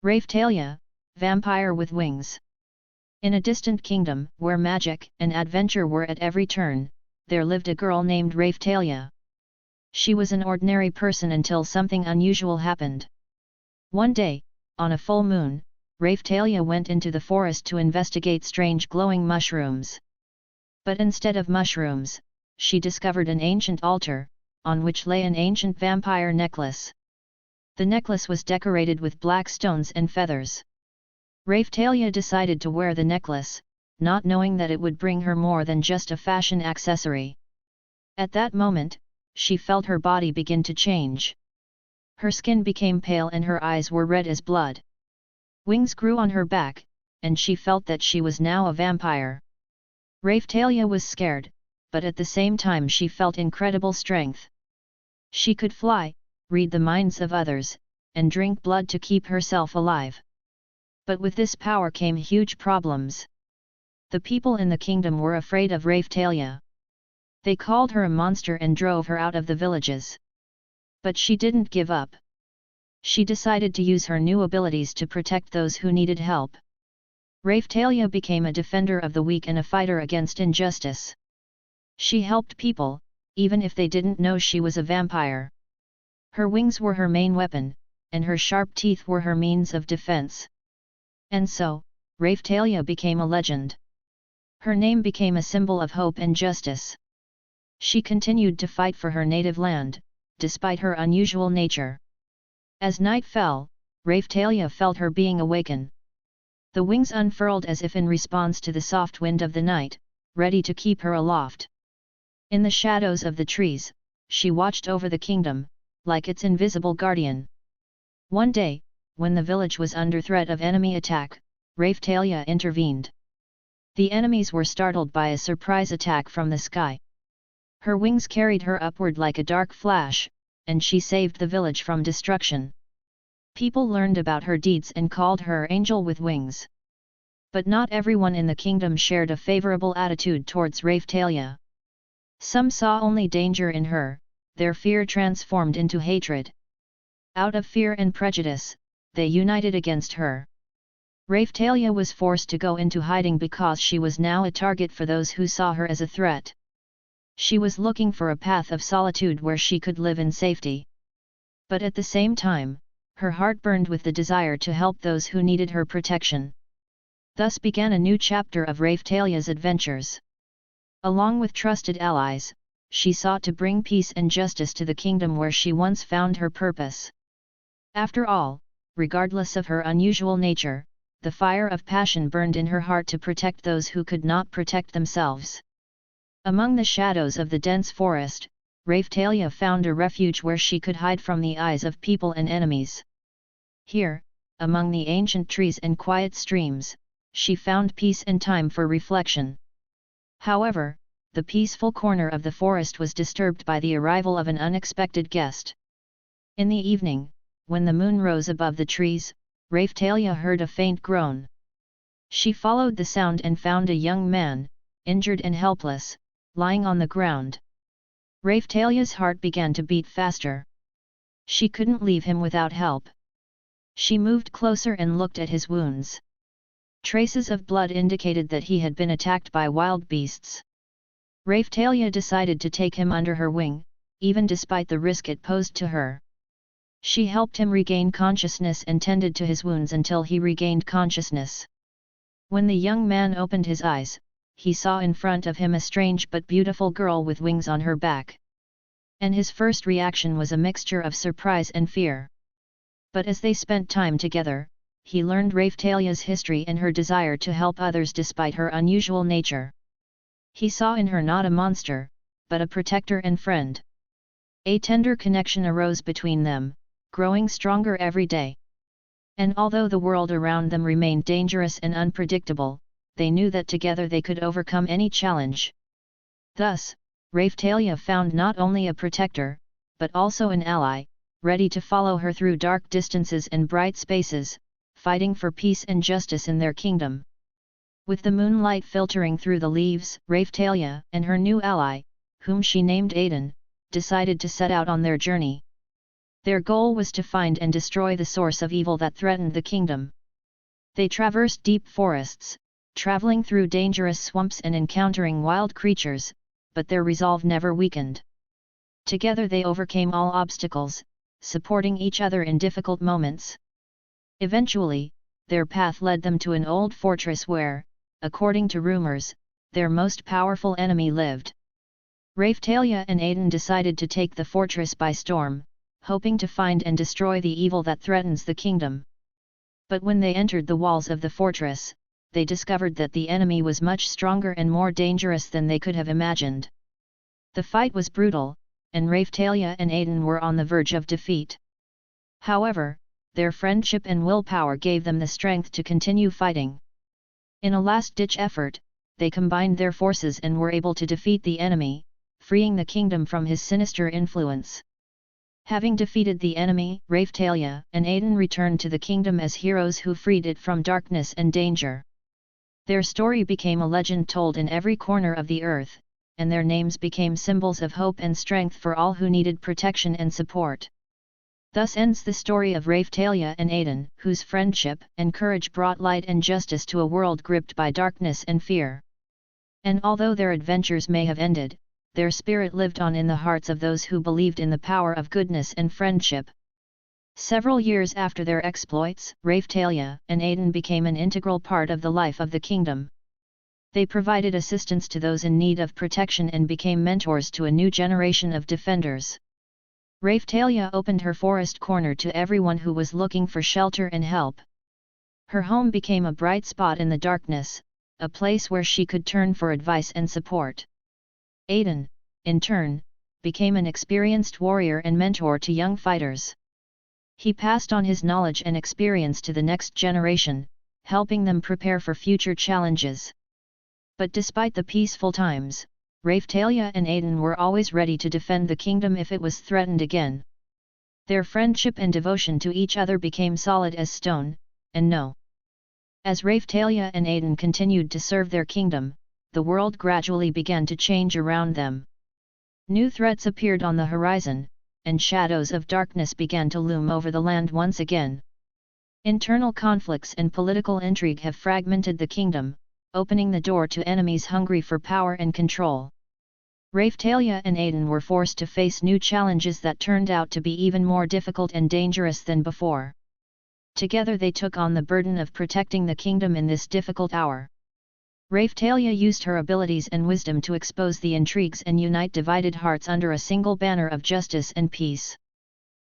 Raphtalia, vampire with wings. In a distant kingdom, where magic and adventure were at every turn, there lived a girl named Raphtalia. She was an ordinary person until something unusual happened. One day, on a full moon, Raphtalia went into the forest to investigate strange glowing mushrooms. But instead of mushrooms, she discovered an ancient altar, on which lay an ancient vampire necklace. The necklace was decorated with black stones and feathers. Raphtalia decided to wear the necklace, not knowing that it would bring her more than just a fashion accessory. At that moment, she felt her body begin to change. Her skin became pale and her eyes were red as blood. Wings grew on her back, and she felt that she was now a vampire. Raphtalia was scared, but at the same time she felt incredible strength. She could fly, read the minds of others, and drink blood to keep herself alive. But with this power came huge problems. The people in the kingdom were afraid of Raphtalia. They called her a monster and drove her out of the villages. But she didn't give up. She decided to use her new abilities to protect those who needed help. Raphtalia became a defender of the weak and a fighter against injustice. She helped people, even if they didn't know she was a vampire. Her wings were her main weapon, and her sharp teeth were her means of defense. And so, Raphtalia became a legend. Her name became a symbol of hope and justice. She continued to fight for her native land, despite her unusual nature. As night fell, Raphtalia felt her being awaken. The wings unfurled as if in response to the soft wind of the night, ready to keep her aloft. In the shadows of the trees, she watched over the kingdom, like its invisible guardian. One day, when the village was under threat of enemy attack, Raphtalia intervened. The enemies were startled by a surprise attack from the sky. Her wings carried her upward like a dark flash, and she saved the village from destruction. People learned about her deeds and called her Angel with Wings. But not everyone in the kingdom shared a favorable attitude towards Raphtalia. Some saw only danger in her, their fear transformed into hatred. Out of fear and prejudice, they united against her. Raphtalia was forced to go into hiding because she was now a target for those who saw her as a threat. She was looking for a path of solitude where she could live in safety. But at the same time, her heart burned with the desire to help those who needed her protection. Thus began a new chapter of Raphtalia's adventures. Along with trusted allies, she sought to bring peace and justice to the kingdom where she once found her purpose. After all, regardless of her unusual nature, the fire of passion burned in her heart to protect those who could not protect themselves. Among the shadows of the dense forest, Raphtalia found a refuge where she could hide from the eyes of people and enemies. Here, among the ancient trees and quiet streams, she found peace and time for reflection. However, the peaceful corner of the forest was disturbed by the arrival of an unexpected guest. In the evening, when the moon rose above the trees, Raphtalia heard a faint groan. She followed the sound and found a young man, injured and helpless, lying on the ground. Raphtalia's heart began to beat faster. She couldn't leave him without help. She moved closer and looked at his wounds. Traces of blood indicated that he had been attacked by wild beasts. Raphtalia decided to take him under her wing, even despite the risk it posed to her. She helped him regain consciousness and tended to his wounds until he regained consciousness. When the young man opened his eyes, he saw in front of him a strange but beautiful girl with wings on her back. And his first reaction was a mixture of surprise and fear. But as they spent time together, he learned Raphtalia's history and her desire to help others despite her unusual nature. He saw in her not a monster, but a protector and friend. A tender connection arose between them, growing stronger every day. And although the world around them remained dangerous and unpredictable, they knew that together they could overcome any challenge. Thus, Raphtalia found not only a protector, but also an ally, ready to follow her through dark distances and bright spaces, fighting for peace and justice in their kingdom. With the moonlight filtering through the leaves, Raphtalia and her new ally, whom she named Aiden, decided to set out on their journey. Their goal was to find and destroy the source of evil that threatened the kingdom. They traversed deep forests, traveling through dangerous swamps and encountering wild creatures, but their resolve never weakened. Together they overcame all obstacles, supporting each other in difficult moments. Eventually, their path led them to an old fortress where, according to rumors, their most powerful enemy lived. Raphtalia and Aiden decided to take the fortress by storm, hoping to find and destroy the evil that threatens the kingdom. But when they entered the walls of the fortress, they discovered that the enemy was much stronger and more dangerous than they could have imagined. The fight was brutal, and Raphtalia and Aiden were on the verge of defeat. However, their friendship and willpower gave them the strength to continue fighting. In a last-ditch effort, they combined their forces and were able to defeat the enemy, freeing the kingdom from his sinister influence. Having defeated the enemy, Raphtalia and Aiden returned to the kingdom as heroes who freed it from darkness and danger. Their story became a legend told in every corner of the earth, and their names became symbols of hope and strength for all who needed protection and support. Thus ends the story of Raphtalia and Aiden, whose friendship and courage brought light and justice to a world gripped by darkness and fear. And although their adventures may have ended, their spirit lived on in the hearts of those who believed in the power of goodness and friendship. Several years after their exploits, Raphtalia and Aiden became an integral part of the life of the kingdom. They provided assistance to those in need of protection and became mentors to a new generation of defenders. Raphtalia opened her forest corner to everyone who was looking for shelter and help. Her home became a bright spot in the darkness, a place where she could turn for advice and support. Aiden, in turn, became an experienced warrior and mentor to young fighters. He passed on his knowledge and experience to the next generation, helping them prepare for future challenges. But despite the peaceful times, Raphtalia and Aiden were always ready to defend the kingdom if it was threatened again. Their friendship and devotion to each other became solid as stone, and no. As Raphtalia and Aiden continued to serve their kingdom, the world gradually began to change around them. New threats appeared on the horizon, and shadows of darkness began to loom over the land once again. Internal conflicts and political intrigue have fragmented the kingdom, opening the door to enemies hungry for power and control. Raphtalia and Aiden were forced to face new challenges that turned out to be even more difficult and dangerous than before. Together they took on the burden of protecting the kingdom in this difficult hour. Raphtalia used her abilities and wisdom to expose the intrigues and unite divided hearts under a single banner of justice and peace.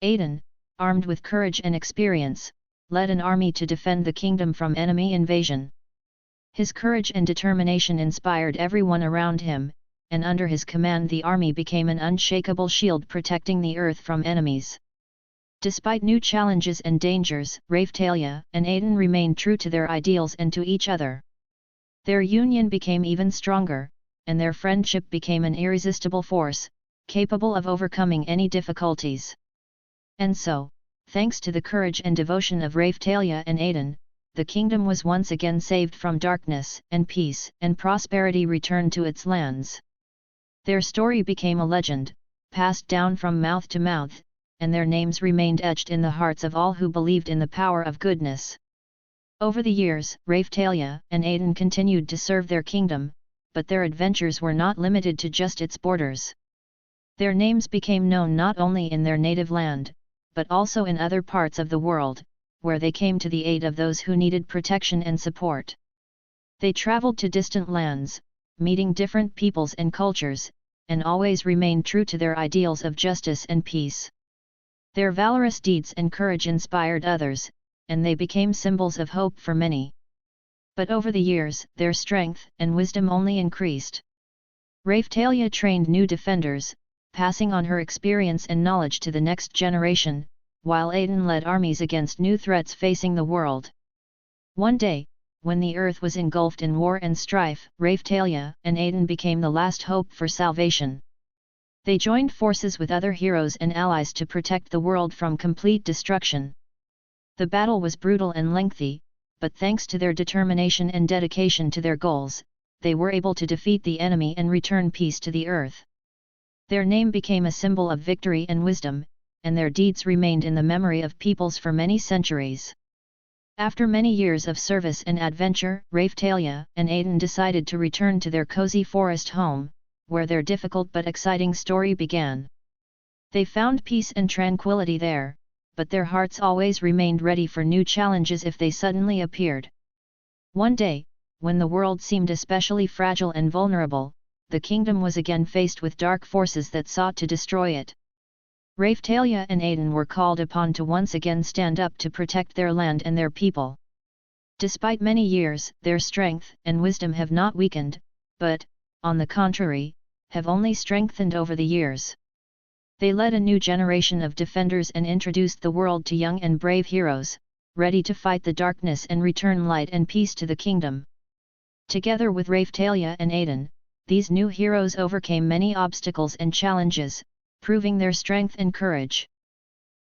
Aiden, armed with courage and experience, led an army to defend the kingdom from enemy invasion. His courage and determination inspired everyone around him, and under his command the army became an unshakable shield protecting the earth from enemies. Despite new challenges and dangers, Raphtalia and Aiden remained true to their ideals and to each other. Their union became even stronger, and their friendship became an irresistible force, capable of overcoming any difficulties. And so, thanks to the courage and devotion of Raphtalia and Aiden, the kingdom was once again saved from darkness, and peace and prosperity returned to its lands. Their story became a legend, passed down from mouth to mouth, and their names remained etched in the hearts of all who believed in the power of goodness. Over the years, Raphtalia and Aiden continued to serve their kingdom, but their adventures were not limited to just its borders. Their names became known not only in their native land, but also in other parts of the world, where they came to the aid of those who needed protection and support. They traveled to distant lands, meeting different peoples and cultures, and always remained true to their ideals of justice and peace. Their valorous deeds and courage inspired others, and they became symbols of hope for many. But over the years, their strength and wisdom only increased. Raphtalia trained new defenders, passing on her experience and knowledge to the next generation, while Aiden led armies against new threats facing the world. One day, when the earth was engulfed in war and strife, Raphtalia and Aiden became the last hope for salvation. They joined forces with other heroes and allies to protect the world from complete destruction. The battle was brutal and lengthy, but thanks to their determination and dedication to their goals, they were able to defeat the enemy and return peace to the earth. Their name became a symbol of victory and wisdom, and their deeds remained in the memory of peoples for many centuries. After many years of service and adventure, Raphtalia and Aiden decided to return to their cozy forest home, where their difficult but exciting story began. They found peace and tranquility there, but their hearts always remained ready for new challenges if they suddenly appeared. One day, when the world seemed especially fragile and vulnerable, the kingdom was again faced with dark forces that sought to destroy it. Raphtalia and Aiden were called upon to once again stand up to protect their land and their people. Despite many years, their strength and wisdom have not weakened, but, on the contrary, have only strengthened over the years. They led a new generation of defenders and introduced the world to young and brave heroes, ready to fight the darkness and return light and peace to the kingdom. Together with Raphtalia and Aiden, these new heroes overcame many obstacles and challenges, proving their strength and courage.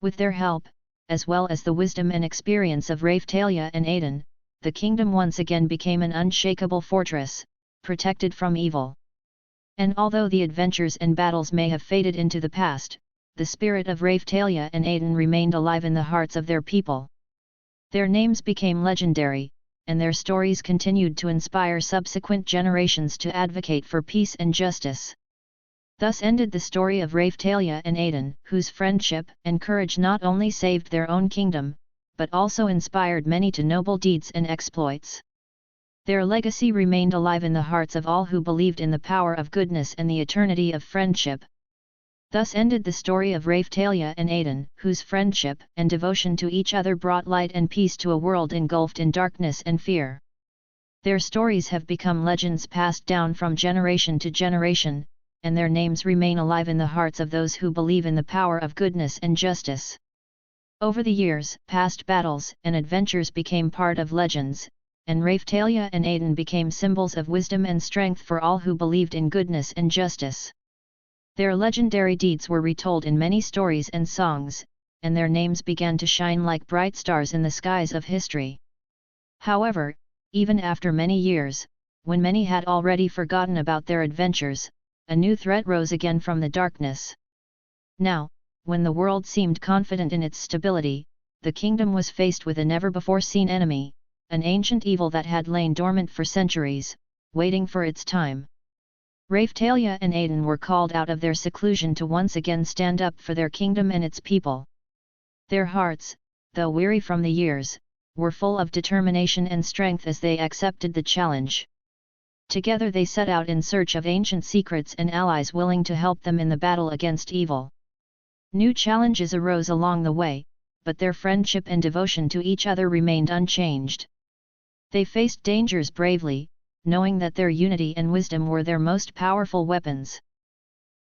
With their help, as well as the wisdom and experience of Raphtalia and Aiden, the kingdom once again became an unshakable fortress, protected from evil. And although the adventures and battles may have faded into the past, the spirit of Raphtalia and Aiden remained alive in the hearts of their people. Their names became legendary, and their stories continued to inspire subsequent generations to advocate for peace and justice. Thus ended the story of Raphtalia and Aiden, whose friendship and courage not only saved their own kingdom, but also inspired many to noble deeds and exploits. Their legacy remained alive in the hearts of all who believed in the power of goodness and the eternity of friendship. Thus ended the story of Raphtalia and Aiden, whose friendship and devotion to each other brought light and peace to a world engulfed in darkness and fear. Their stories have become legends passed down from generation to generation, and their names remain alive in the hearts of those who believe in the power of goodness and justice. Over the years, past battles and adventures became part of legends, and Raphtalia and Aiden became symbols of wisdom and strength for all who believed in goodness and justice. Their legendary deeds were retold in many stories and songs, and their names began to shine like bright stars in the skies of history. However, even after many years, when many had already forgotten about their adventures, a new threat rose again from the darkness. Now, when the world seemed confident in its stability, the kingdom was faced with a never-before-seen enemy, an ancient evil that had lain dormant for centuries, waiting for its time. Raphtalia and Aiden were called out of their seclusion to once again stand up for their kingdom and its people. Their hearts, though weary from the years, were full of determination and strength as they accepted the challenge. Together they set out in search of ancient secrets and allies willing to help them in the battle against evil. New challenges arose along the way, but their friendship and devotion to each other remained unchanged. They faced dangers bravely, knowing that their unity and wisdom were their most powerful weapons.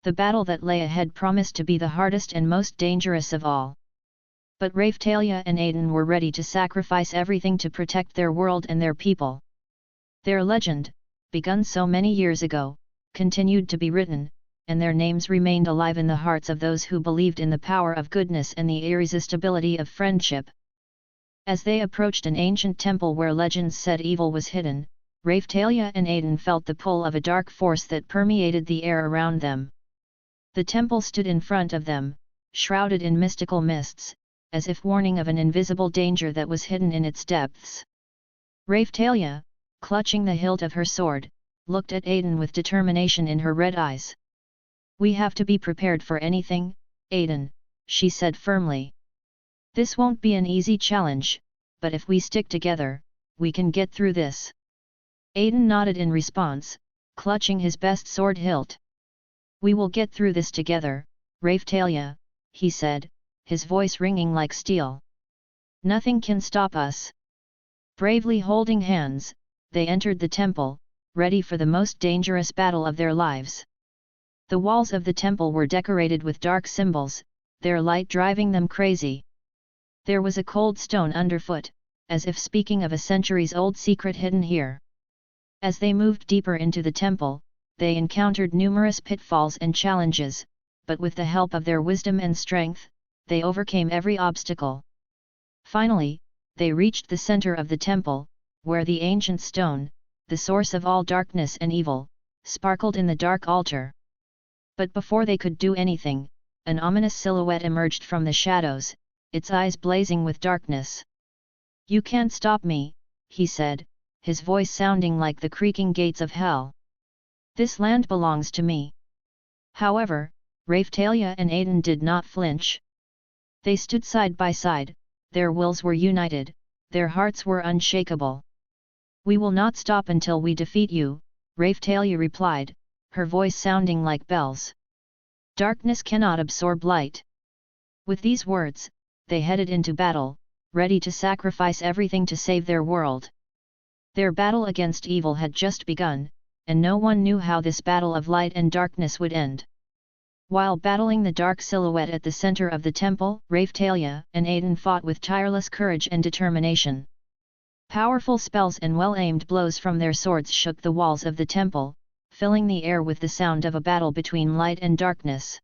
The battle that lay ahead promised to be the hardest and most dangerous of all. But Raphtalia and Aiden were ready to sacrifice everything to protect their world and their people. Their legend, begun so many years ago, continued to be written, and their names remained alive in the hearts of those who believed in the power of goodness and the irresistibility of friendship. As they approached an ancient temple where legends said evil was hidden, Raphtalia and Aiden felt the pull of a dark force that permeated the air around them. The temple stood in front of them, shrouded in mystical mists, as if warning of an invisible danger that was hidden in its depths. Raphtalia, clutching the hilt of her sword, looked at Aiden with determination in her red eyes. "We have to be prepared for anything, Aiden," she said firmly. "This won't be an easy challenge, but if we stick together, we can get through this." Aiden nodded in response, clutching his best sword hilt. "We will get through this together, Raphtalia," he said, his voice ringing like steel. "Nothing can stop us." Bravely holding hands, they entered the temple, ready for the most dangerous battle of their lives. The walls of the temple were decorated with dark symbols, their light driving them crazy. There was a cold stone underfoot, as if speaking of a centuries-old secret hidden here. As they moved deeper into the temple, they encountered numerous pitfalls and challenges, but with the help of their wisdom and strength, they overcame every obstacle. Finally, they reached the center of the temple, where the ancient stone, the source of all darkness and evil, sparkled in the dark altar. But before they could do anything, an ominous silhouette emerged from the shadows, its eyes blazing with darkness. "You can't stop me," he said, his voice sounding like the creaking gates of hell. "This land belongs to me." However, Raphtalia and Aiden did not flinch. They stood side by side, their wills were united, their hearts were unshakable. "We will not stop until we defeat you," Raphtalia replied, her voice sounding like bells. "Darkness cannot absorb light." With these words, they headed into battle, ready to sacrifice everything to save their world. Their battle against evil had just begun, and no one knew how this battle of light and darkness would end. While battling the dark silhouette at the center of the temple, Raphtalia and Aiden fought with tireless courage and determination. Powerful spells and well-aimed blows from their swords shook the walls of the temple, filling the air with the sound of a battle between light and darkness.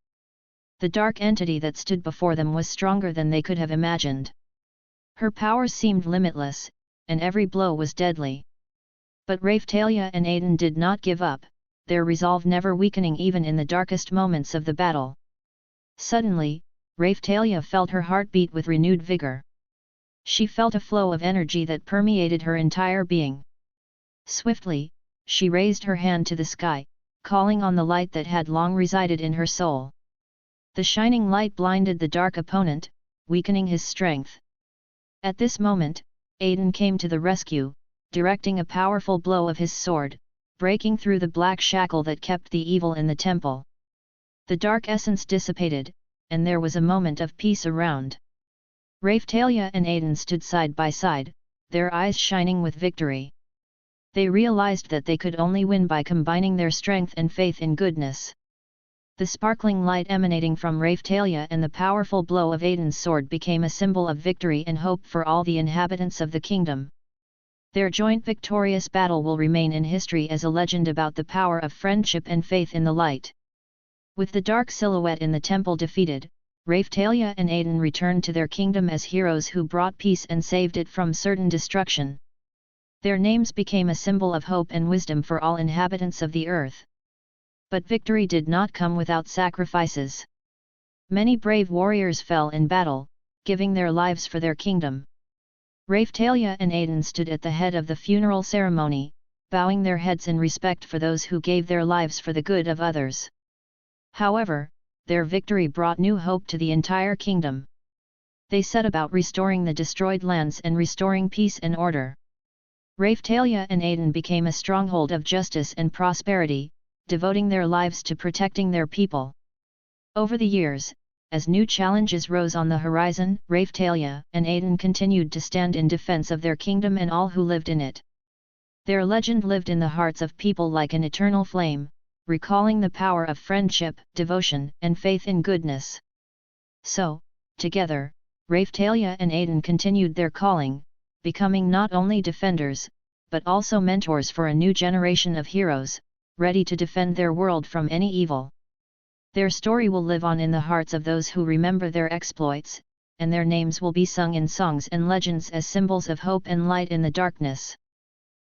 The dark entity that stood before them was stronger than they could have imagined. Her power seemed limitless, and every blow was deadly. But Raphtalia and Aiden did not give up, their resolve never weakening even in the darkest moments of the battle. Suddenly, Raphtalia felt her heart beat with renewed vigor. She felt a flow of energy that permeated her entire being. Swiftly, she raised her hand to the sky, calling on the light that had long resided in her soul. The shining light blinded the dark opponent, weakening his strength. At this moment, Aiden came to the rescue, directing a powerful blow of his sword, breaking through the black shackle that kept the evil in the temple. The dark essence dissipated, and there was a moment of peace around. Raphtalia and Aiden stood side by side, their eyes shining with victory. They realized that they could only win by combining their strength and faith in goodness. The sparkling light emanating from Raphtalia and the powerful blow of Aiden's sword became a symbol of victory and hope for all the inhabitants of the kingdom. Their joint victorious battle will remain in history as a legend about the power of friendship and faith in the light. With the dark silhouette in the temple defeated, Raphtalia and Aiden returned to their kingdom as heroes who brought peace and saved it from certain destruction. Their names became a symbol of hope and wisdom for all inhabitants of the earth. But victory did not come without sacrifices. Many brave warriors fell in battle, giving their lives for their kingdom. Raphtalia and Aiden stood at the head of the funeral ceremony, bowing their heads in respect for those who gave their lives for the good of others. However, their victory brought new hope to the entire kingdom. They set about restoring the destroyed lands and restoring peace and order. Raphtalia and Aiden became a stronghold of justice and prosperity, devoting their lives to protecting their people. Over the years, as new challenges rose on the horizon, Raphtalia and Aiden continued to stand in defense of their kingdom and all who lived in it. Their legend lived in the hearts of people like an eternal flame, recalling the power of friendship, devotion, and faith in goodness. So, together, Raphtalia and Aiden continued their calling, becoming not only defenders, but also mentors for a new generation of heroes, ready to defend their world from any evil. Their story will live on in the hearts of those who remember their exploits, and their names will be sung in songs and legends as symbols of hope and light in the darkness.